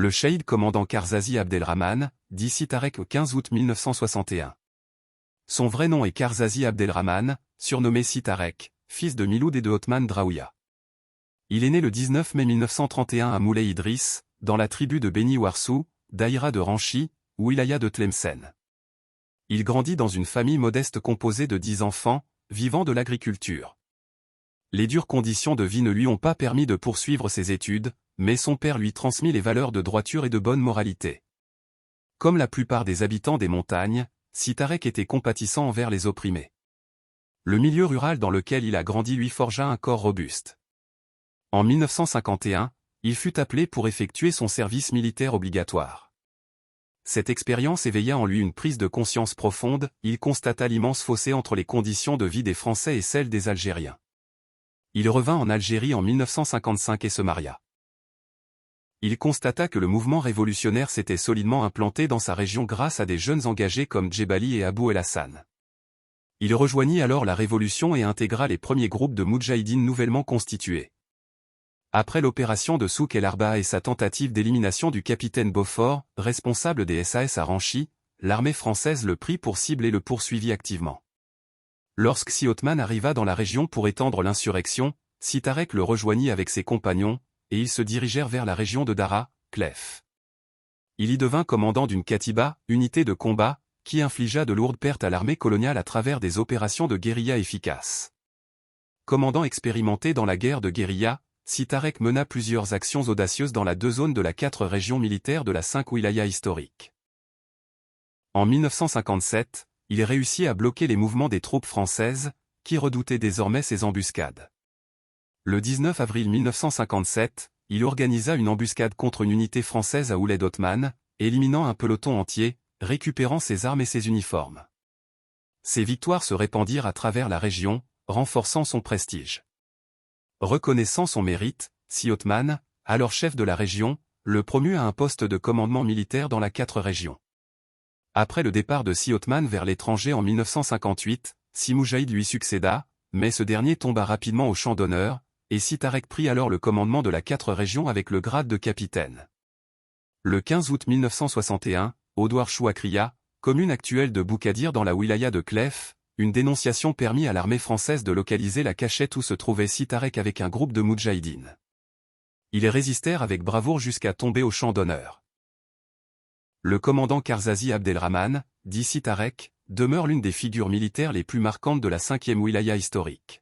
Le Shahid commandant Karzazi Abdelrahman, dit Sitarek au 15 août 1961. Son vrai nom est Karzazi Abdelrahman, surnommé Sitarek, fils de Miloud et de Othman Draouia. Il est né le 19 mai 1931 à Moulay Idriss, dans la tribu de Beni Ouarsou, daïra de Ranchi, wilaya de Tlemcen. Il grandit dans une famille modeste composée de 10 enfants, vivant de l'agriculture. Les dures conditions de vie ne lui ont pas permis de poursuivre ses études, mais son père lui transmit les valeurs de droiture et de bonne moralité. Comme la plupart des habitants des montagnes, Sitarek était compatissant envers les opprimés. Le milieu rural dans lequel il a grandi lui forgea un corps robuste. En 1951, il fut appelé pour effectuer son service militaire obligatoire. Cette expérience éveilla en lui une prise de conscience profonde, il constata l'immense fossé entre les conditions de vie des Français et celles des Algériens. Il revint en Algérie en 1955 et se maria. Il constata que le mouvement révolutionnaire s'était solidement implanté dans sa région grâce à des jeunes engagés comme Djebali et Abou El Hassan. Il rejoignit alors la révolution et intégra les premiers groupes de moudjahidines nouvellement constitués. Après l'opération de Souk El Arba et sa tentative d'élimination du capitaine Beaufort, responsable des SAS à Ranchi, l'armée française le prit pour cible et le poursuivit activement. Lorsque Si Othman arriva dans la région pour étendre l'insurrection, Sitarek le rejoignit avec ses compagnons, et ils se dirigèrent vers la région de Dara, Clef. Il y devint commandant d'une Katiba, unité de combat, qui infligea de lourdes pertes à l'armée coloniale à travers des opérations de guérilla efficaces. Commandant expérimenté dans la guerre de guérilla, Sitarek mena plusieurs actions audacieuses dans la 2 zones de la 4 régions militaires de la 5 wilaya historiques. En 1957, il réussit à bloquer les mouvements des troupes françaises, qui redoutaient désormais ses embuscades. Le 19 avril 1957, il organisa une embuscade contre une unité française à Ouled Othman, éliminant un peloton entier, récupérant ses armes et ses uniformes. Ses victoires se répandirent à travers la région, renforçant son prestige. Reconnaissant son mérite, Si Othman, alors chef de la région, le promut à un poste de commandement militaire dans la 4 régions. Après le départ de Si Othman vers l'étranger en 1958, Si Moujahid lui succéda, mais ce dernier tomba rapidement au champ d'honneur, et Sitarek prit alors le commandement de la 4 régions avec le grade de capitaine. Le 15 août 1961, Odouar Chouakria, commune actuelle de Boukadir dans la wilaya de Clef, une dénonciation permit à l'armée française de localiser la cachette où se trouvait Sitarek avec un groupe de moudjahidines. Ils résistèrent avec bravoure jusqu'à tomber au champ d'honneur. Le commandant Karzazi Abdelrahman, dit Sitarek, demeure l'une des figures militaires les plus marquantes de la 5e wilaya historique.